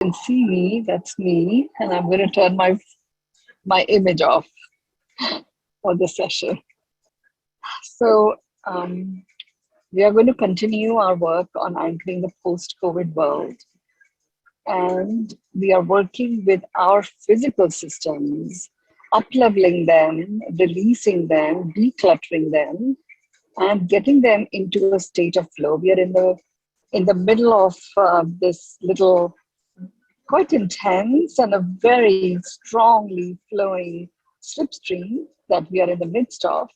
can see me, that's me, and I'm going to turn my image off for the session. So we are going to continue our work on anchoring the post-COVID world, and we are working with our physical systems, up-leveling them, releasing them, decluttering them, and getting them into a state of flow. We are in the middle of this little quite intense and a very strongly flowing slipstream that we are in the midst of.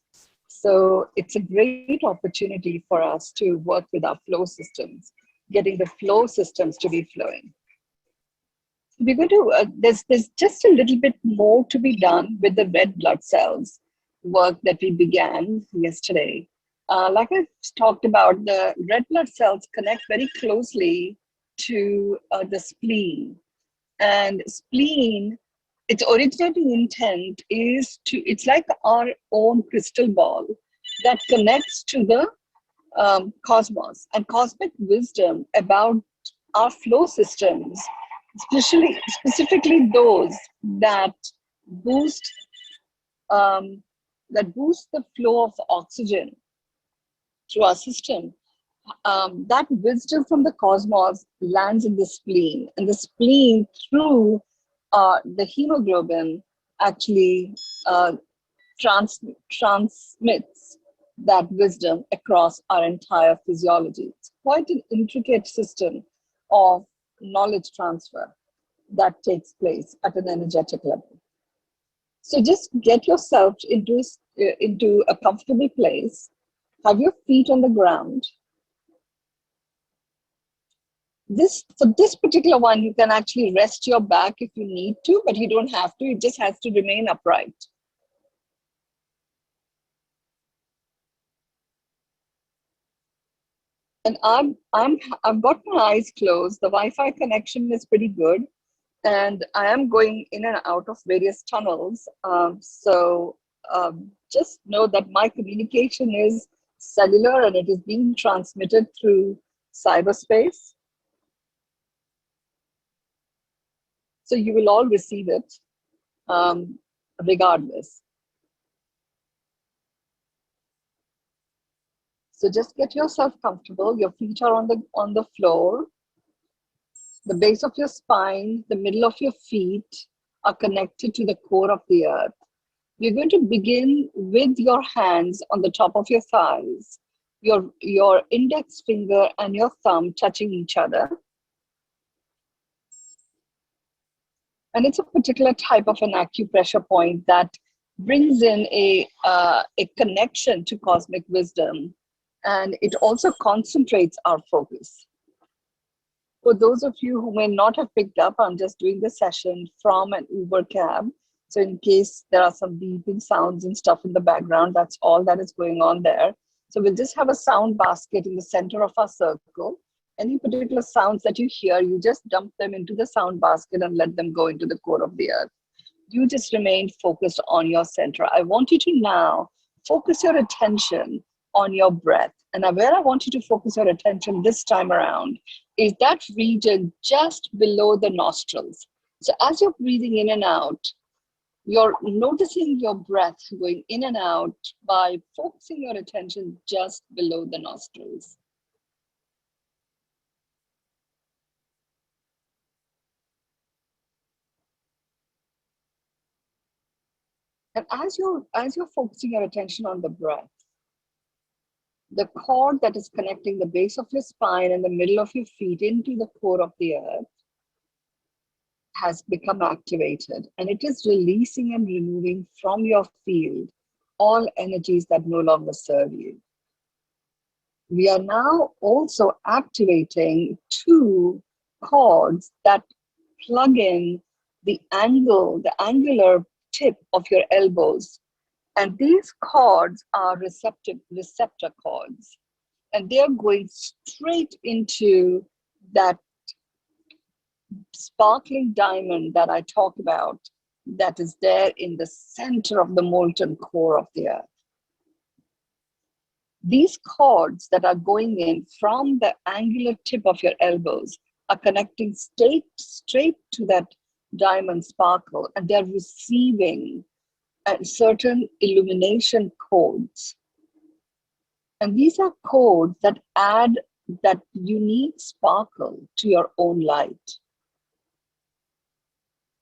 So it's a great opportunity for us to work with our flow systems, getting the flow systems to be flowing. We're going to, there's just a little bit more to be done with the red blood cells work that we began yesterday. Like I talked about, the red blood cells connect very closely to the spleen. And spleen, its originating intent is it's like our own crystal ball that connects to the cosmos and cosmic wisdom about our flow systems, specifically those that boost boost the flow of oxygen through our system. That wisdom from the cosmos lands in the spleen, and the spleen, through the hemoglobin, actually transmits that wisdom across our entire physiology. It's quite an intricate system of knowledge transfer that takes place at an energetic level. So just get yourself into a comfortable place. Have your feet on the ground. For this particular one, you can actually rest your back if you need to, but you don't have to. It just has to remain upright. And I've got my eyes closed. The Wi-Fi connection is pretty good, and I am going in and out of various tunnels. So just know that my communication is cellular, and it is being transmitted through cyberspace. So you will all receive it regardless. So just get yourself comfortable. Your feet are on the floor. The base of your spine, the middle of your feet are connected to the core of the earth. You're going to begin with your hands on the top of your thighs, your index finger and your thumb touching each other. And it's a particular type of an acupressure point that brings in a connection to cosmic wisdom. And it also concentrates our focus. For those of you who may not have picked up, I'm just doing the session from an Uber cab. So in case there are some beeping sounds and stuff in the background, that's all that is going on there. So we'll just have a sound basket in the center of our circle. Any particular sounds that you hear, you just dump them into the sound basket and let them go into the core of the earth. You just remain focused on your center. I want you to now focus your attention on your breath. And where I want you to focus your attention this time around is that region just below the nostrils. So as you're breathing in and out, you're noticing your breath going in and out by focusing your attention just below the nostrils. And as you're focusing your attention on the breath, the cord that is connecting the base of your spine and the middle of your feet into the core of the earth has become activated, and it is releasing and removing from your field all energies that no longer serve you. We are now also activating two cords that plug in the angular tip of your elbows. And these cords are receptor cords. And they are going straight into that sparkling diamond that I talk about, that is there in the center of the molten core of the earth. These cords that are going in from the angular tip of your elbows are connecting straight to that diamond sparkle, and they're receiving certain illumination codes. And these are codes that add that unique sparkle to your own light.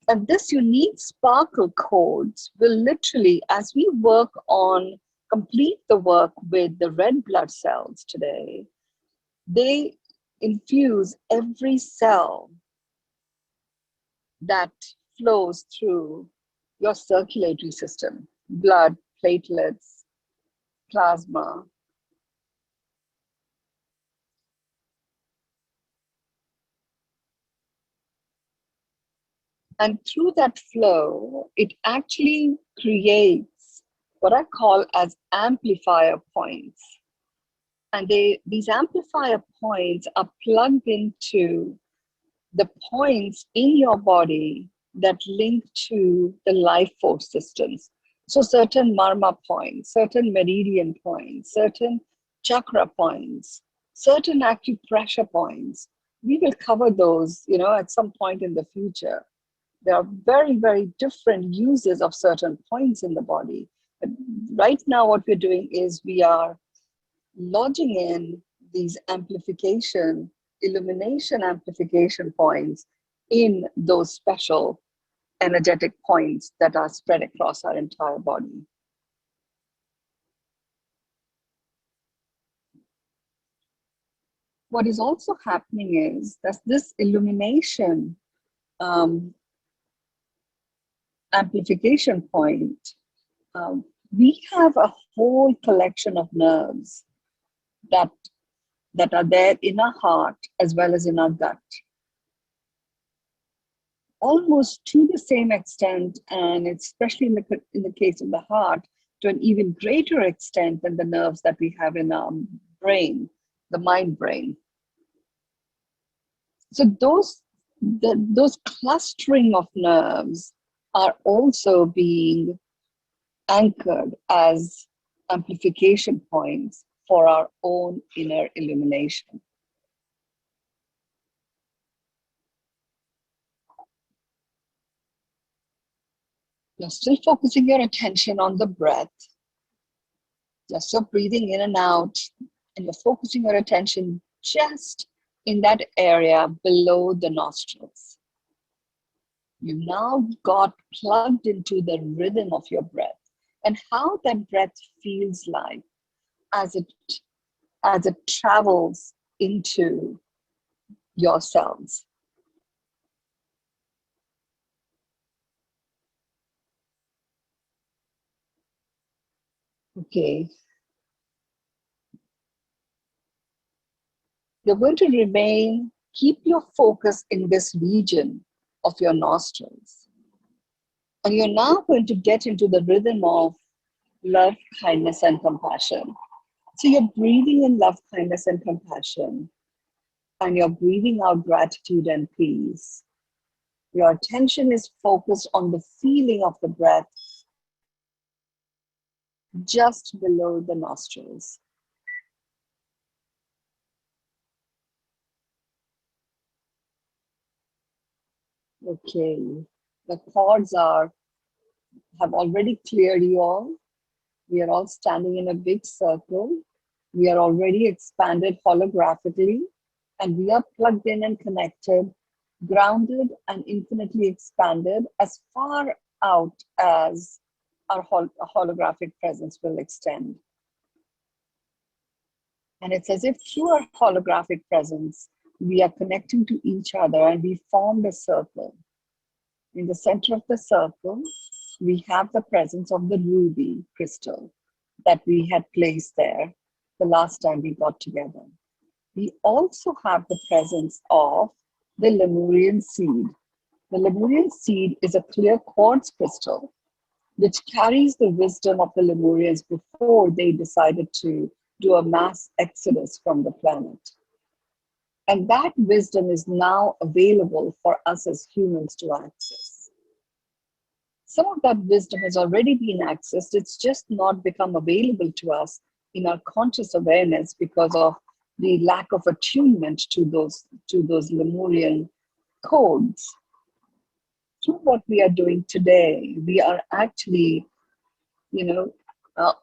And this unique sparkle codes will literally, as we work on, complete the work with the red blood cells today, they infuse every cell that flows through your circulatory system, blood, platelets, plasma. And through that flow, it actually creates what I call as amplifier points. And these amplifier points are plugged into the points in your body that link to the life force systems. So certain marma points, certain meridian points, certain chakra points, certain acupressure points. We will cover those, at some point in the future. There are very, very different uses of certain points in the body. But right now, what we're doing is we are lodging in these illumination amplification points in those special energetic points that are spread across our entire body. What is also happening is that this illumination amplification point, we have a whole collection of nerves that are there in our heart as well as in our gut. Almost to the same extent, and especially in the case of the heart, to an even greater extent than the nerves that we have in our brain, the mind brain. So those clustering of nerves are also being anchored as amplification points for our own inner illumination. You're still focusing your attention on the breath. Just you're breathing in and out, and you're focusing your attention just in that area below the nostrils. You've now got plugged into the rhythm of your breath and how that breath feels like as it travels into your cells. Okay. You're going to keep your focus in this region of your nostrils. And you're now going to get into the rhythm of love, kindness, and compassion. So you're breathing in love, kindness, and compassion, and you're breathing out gratitude and peace. Your attention is focused on the feeling of the breath just below the nostrils. Okay, the cords have already cleared you all. We are all standing in a big circle. We are already expanded holographically, and we are plugged in and connected, grounded and infinitely expanded as far out as our holographic presence will extend. And it's as if through our holographic presence, we are connecting to each other and we formed a circle. In the center of the circle, we have the presence of the ruby crystal that we had placed there the last time we got together. We also have the presence of the Lemurian seed. The Lemurian seed is a clear quartz crystal which carries the wisdom of the Lemurians before they decided to do a mass exodus from the planet. And that wisdom is now available for us as humans to access. Some of that wisdom has already been accessed, it's just not become available to us in our conscious awareness because of the lack of attunement to those Lemurian codes. Through what we are doing today, we are actually, you know, uh,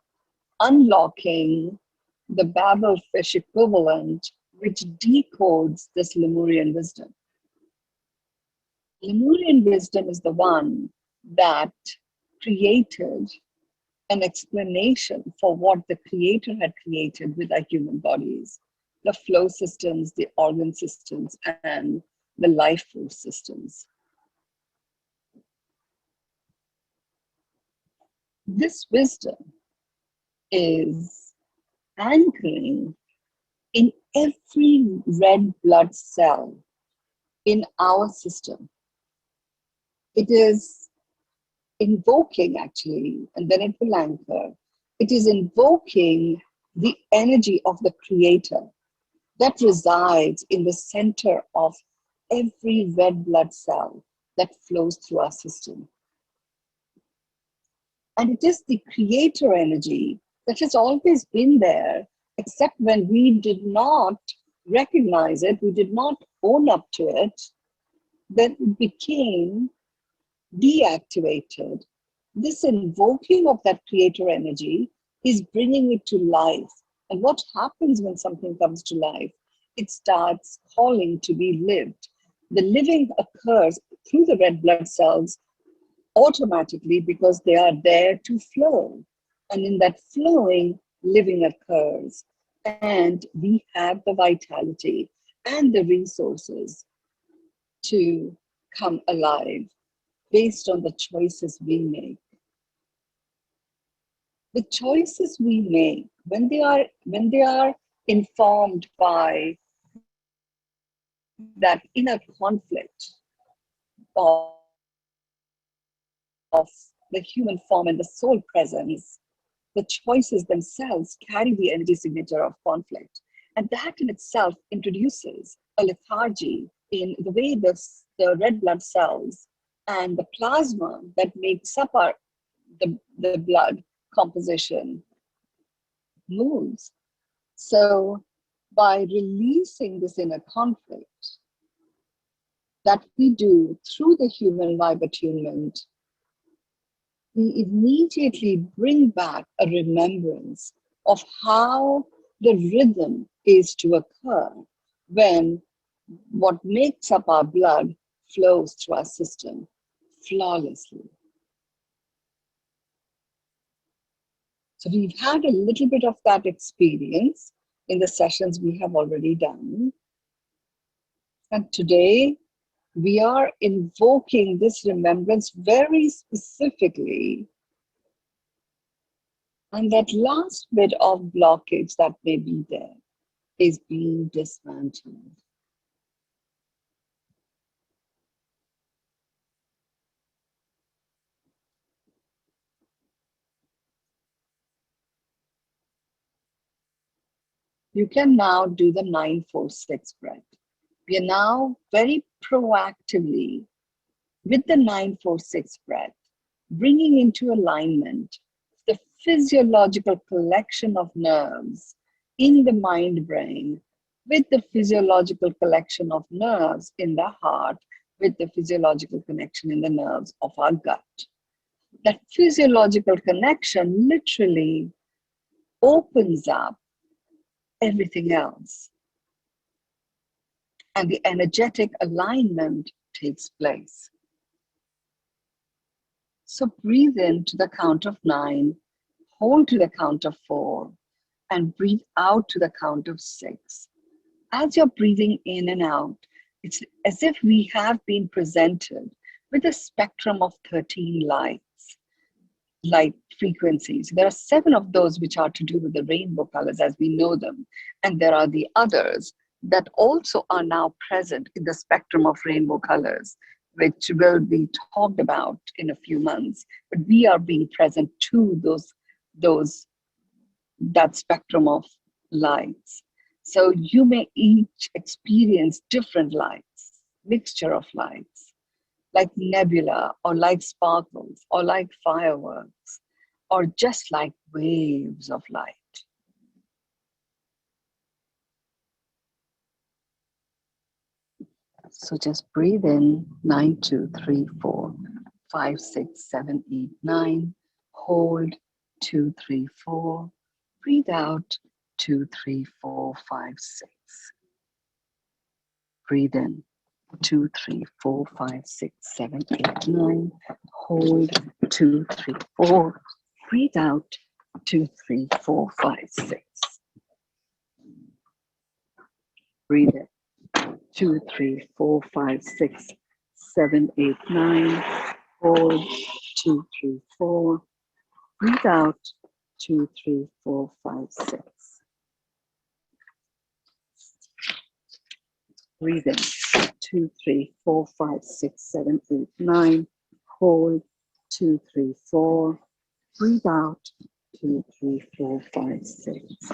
unlocking the Babelfish equivalent, which decodes this Lemurian wisdom. Lemurian wisdom is the one that created an explanation for what the creator had created with our human bodies, the flow systems, the organ systems, and the life force systems. This wisdom is anchoring in every red blood cell in our system. It is invoking, actually, and then it will anchor. It is invoking the energy of the creator that resides in the center of every red blood cell that flows through our system. And it is the creator energy that has always been there, except when we did not recognize it, we did not own up to it, then it became deactivated. This invoking of that creator energy is bringing it to life. And what happens when something comes to life? It starts calling to be lived. The living occurs through the red blood cells automatically because they are there to flow. And in that flowing, living occurs. And we have the vitality and the resources to come alive based on the choices we make. The choices we make, when they are informed by that inner conflict of the human form and the soul presence, the choices themselves carry the energy signature of conflict. And that in itself introduces a lethargy in the way the red blood cells and the plasma that makes up the blood composition moves. So by releasing this inner conflict that we do through the human vibe attunement, we immediately bring back a remembrance of how the rhythm is to occur when what makes up our blood flows through our system flawlessly. So we've had a little bit of that experience in the sessions we have already done. And today we are invoking this remembrance very specifically. And that last bit of blockage that may be there is being dismantled. You can now do the 9-4-6 breath. We are now very proactively with the 9-4-6 breath, bringing into alignment the physiological collection of nerves in the mind brain with the physiological collection of nerves in the heart with the physiological connection in the nerves of our gut. That physiological connection literally opens up everything else, and the energetic alignment takes place. So breathe in to the count of 9, hold to the count of 4, and breathe out to the count of 6. As you're breathing in and out, it's as if we have been presented with a spectrum of 13 light frequencies. There are 7 of those which are to do with the rainbow colors as we know them. And there are the others that also are now present in the spectrum of rainbow colors, which will be talked about in a few months. But we are being present to that spectrum of lights. So you may each experience different lights, mixture of lights, like nebula, or like sparkles, or like fireworks, or just like waves of light. So just breathe in 9, 2, 3, 4, 5, 6, 7, 8, 9. Hold 2, 3, 4. Breathe out 2, 3, 4, 5, 6. Breathe in 2, 3, 4, 5, 6, 7, 8, 9. Hold 2, 3, 4. Breathe out 2, 3, 4, 5, 6. Breathe in 2, 3, 4, 5, 6, 7, 8, 9. Hold 2, 3, 4. Breathe out 2, 3, 4, 5, 6. Breathe in 2, 3, 4, 5, 6, 7, 8, 9. Hold 2, 3, 4. Breathe out 2, 3, 4, 5, 6.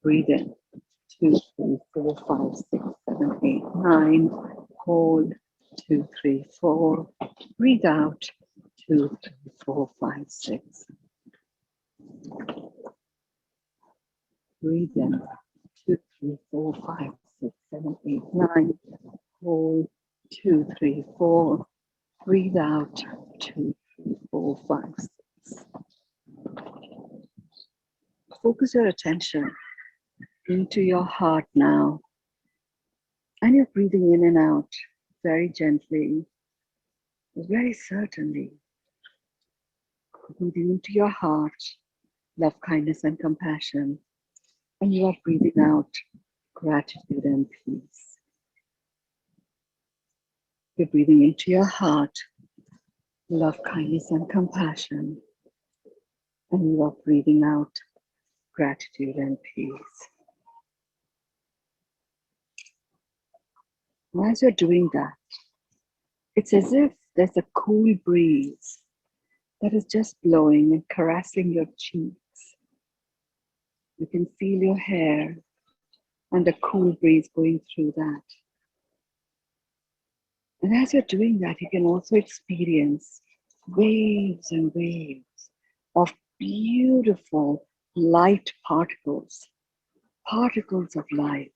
Breathe in 2, 3, 4, 5, 6, 7, 8, 9. Hold 2, 3, 4. Breathe out 2, 3, 4, 5, 6. Breathe in 2, 3, 4, 5, 6, 7, 8, 9. Hold 2, 3, 4. Breathe out 2, 3, 4, 5, 6. Focus your attention into your heart now. And you're breathing in and out very gently, very certainly. Breathing into your heart, love, kindness, and compassion. And you are breathing out gratitude and peace. You're breathing into your heart, love, kindness, and compassion. And you are breathing out gratitude and peace. And as you're doing that, it's as if there's a cool breeze that is just blowing and caressing your cheeks. You can feel your hair and the cool breeze going through that. And as you're doing that, you can also experience waves and waves of beautiful light particles, particles of light.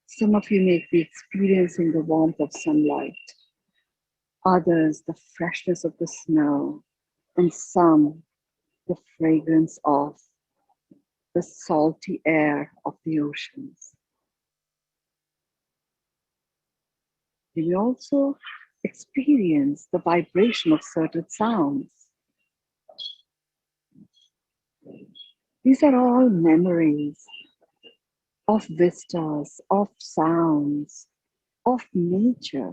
Some of you may be experiencing the warmth of sunlight, others the freshness of the snow, and some the fragrance of the salty air of the oceans. You will also experience the vibration of certain sounds. These are all memories of vistas, of sounds, of nature.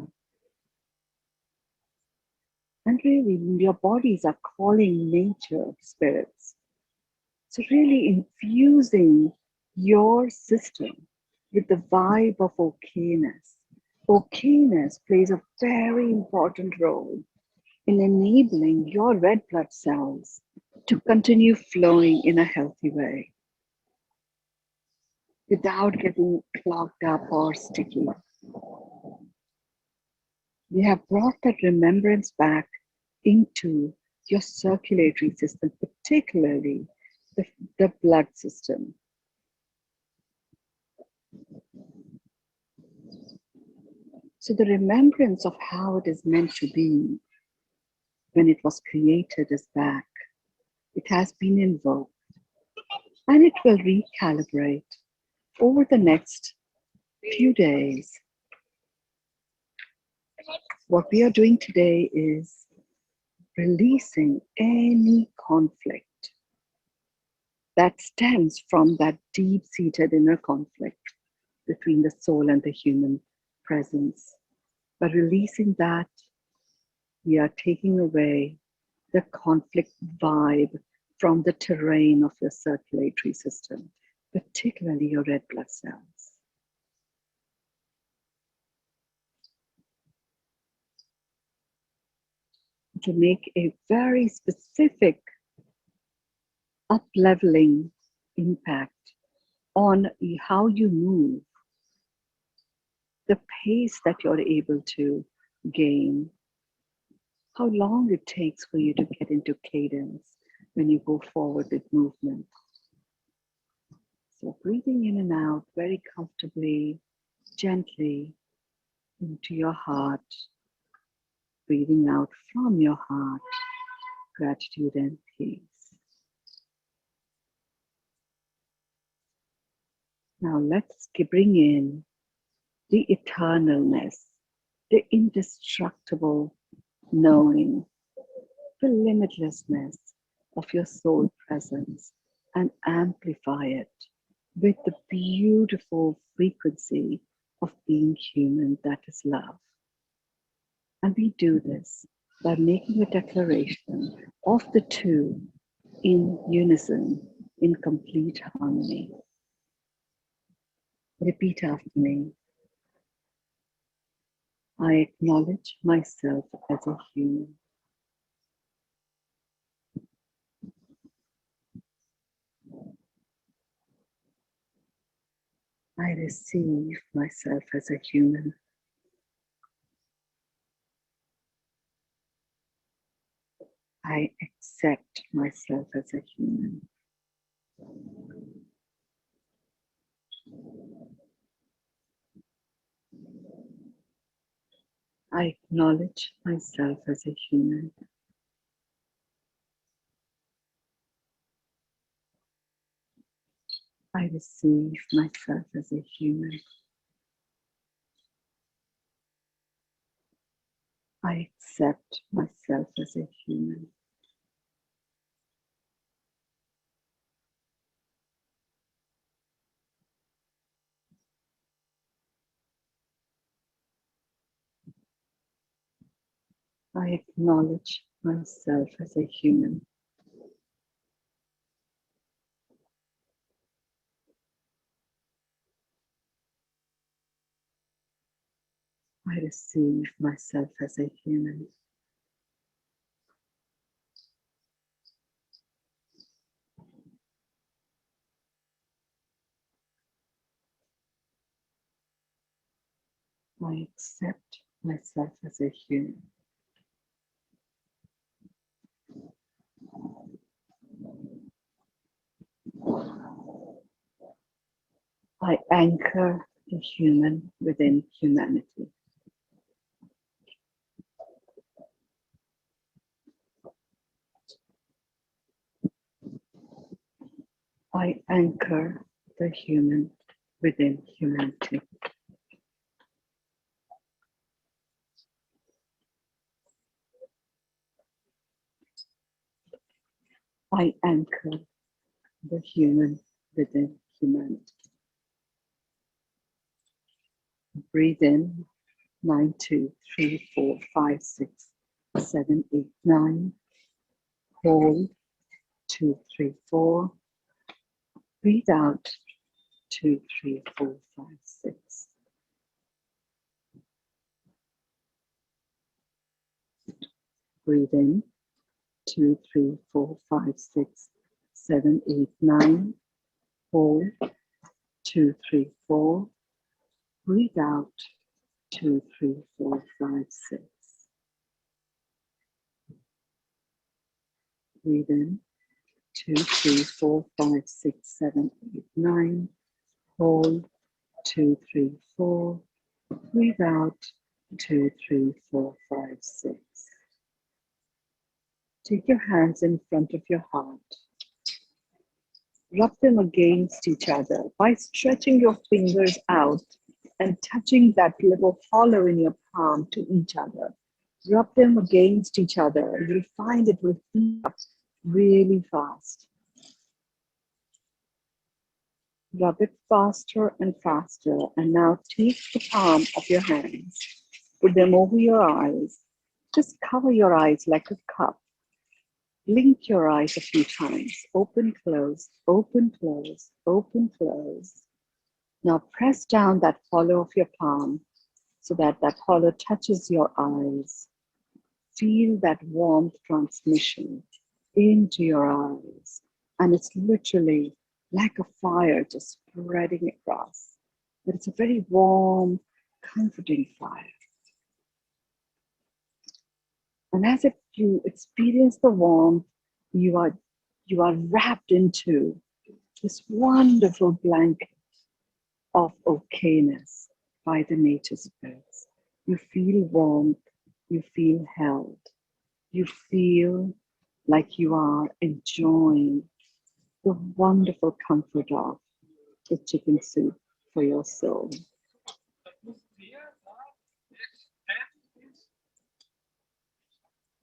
And really, your bodies are calling nature spirits. So really infusing your system with the vibe of ok-ness. Ok-ness plays a very important role in enabling your red blood cells to continue flowing in a healthy way without getting clogged up or sticky. We have brought that remembrance back into your circulatory system, particularly the blood system. So the remembrance of how it is meant to be when it was created is back. It has been invoked, and it will recalibrate over the next few days. What we are doing today is releasing any conflict that stems from that deep-seated inner conflict between the soul and the human presence. By releasing that, we are taking away the conflict vibe from the terrain of your circulatory system, particularly your red blood cells. To make a very specific up-leveling impact on how you move, the pace that you're able to gain, how long it takes for you to get into cadence when you go forward with movement. So breathing in and out very comfortably, gently into your heart, breathing out from your heart, gratitude and peace. Now let's bring in the eternalness, the indestructible knowing, the limitlessness of your soul presence, and amplify it with the beautiful frequency of being human, that is love. And we do this by making a declaration of the two in unison, in complete harmony. Repeat after me. I acknowledge myself as a human. I receive myself as a human. I accept myself as a human. I acknowledge myself as a human. I receive myself as a human. I accept myself as a human. I acknowledge myself as a human. I receive myself as a human. I accept myself as a human. I anchor the human within humanity. I anchor the human within humanity. I anchor the human within humanity. Breathe in 9, 2, 3, 4, 5, 6, 7, 8, 9. Hold 2, 3, 4. Breathe out 2, 3, 4, 5, 6. Breathe in 2, 3, 4, 5, 6, 7, 8, 9. Hold 2, 3, 4. Breathe out 2, 3, 4, 5, 6. Breathe in 2, 3, 4, 5, 6, 7, 8, 9. Hold 2, 3, 4. Breathe out 2, 3, 4, 5, 6. Take your hands in front of your heart. Rub them against each other by stretching your fingers out and touching that little hollow in your palm to each other. Rub them against each other. You'll find it will heat up really fast. Rub it faster and faster. And now take the palm of your hands, put them over your eyes. Just cover your eyes like a cup. Blink your eyes a few times. Open, close, open, close, open, close. Now press down that hollow of your palm so that that hollow touches your eyes. Feel that warmth transmission into your eyes. And it's literally like a fire just spreading across. But it's a very warm, comforting fire. And as if you experience the warmth, you are wrapped into this wonderful blanket of ok-ness by the nature spirits. You feel warmth, you feel held, you feel like you are enjoying the wonderful comfort of the chicken soup for your soul.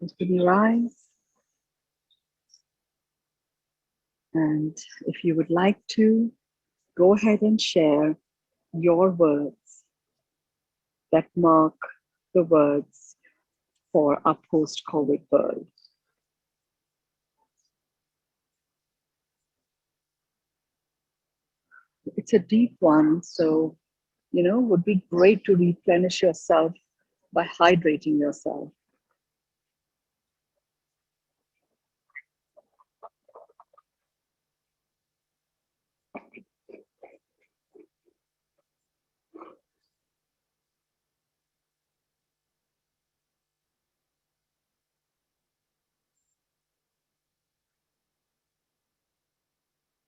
Open your eyes, and if you would like to, go ahead and share your words that mark the words for a post-COVID world. It's a deep one, so would be great to replenish yourself by hydrating yourself.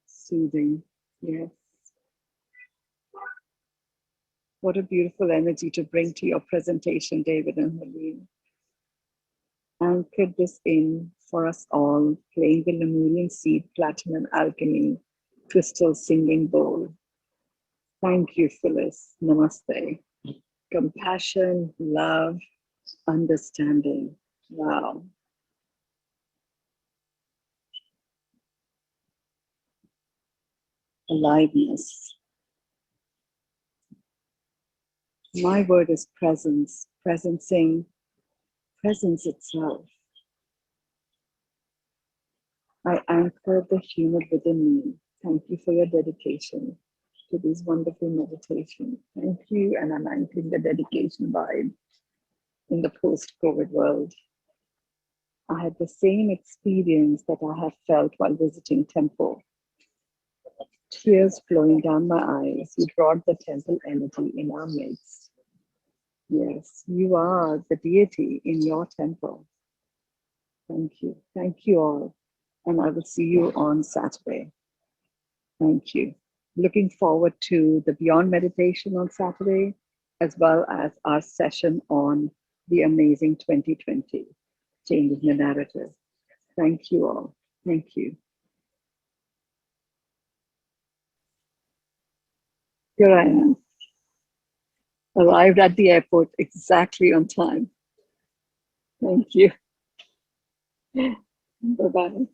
Soothing. Yes. What a beautiful energy to bring to your presentation, David and Helene. Anchor this in for us all, playing the Lemurian seed, platinum alchemy, crystal singing bowl. Thank you, Phyllis. Namaste. Compassion, love, understanding. Wow. Aliveness. My word is presence, presencing presence itself. I anchor the human within me. Thank you for your dedication to these wonderful meditations. Thank you, and I'm anchoring the dedication vibe in the post-COVID world. I had the same experience that I have felt while visiting temple. Tears flowing down my eyes. You brought the temple energy in our midst. Yes, you are the deity in your temple. Thank you. Thank you all. And I will see you on Saturday. Thank you. Looking forward to the Beyond Meditation on Saturday, as well as our session on the amazing 2020, Changing the Narrative. Thank you all. Thank you. Here I am, arrived at the airport exactly on time. Thank you. Bye-bye.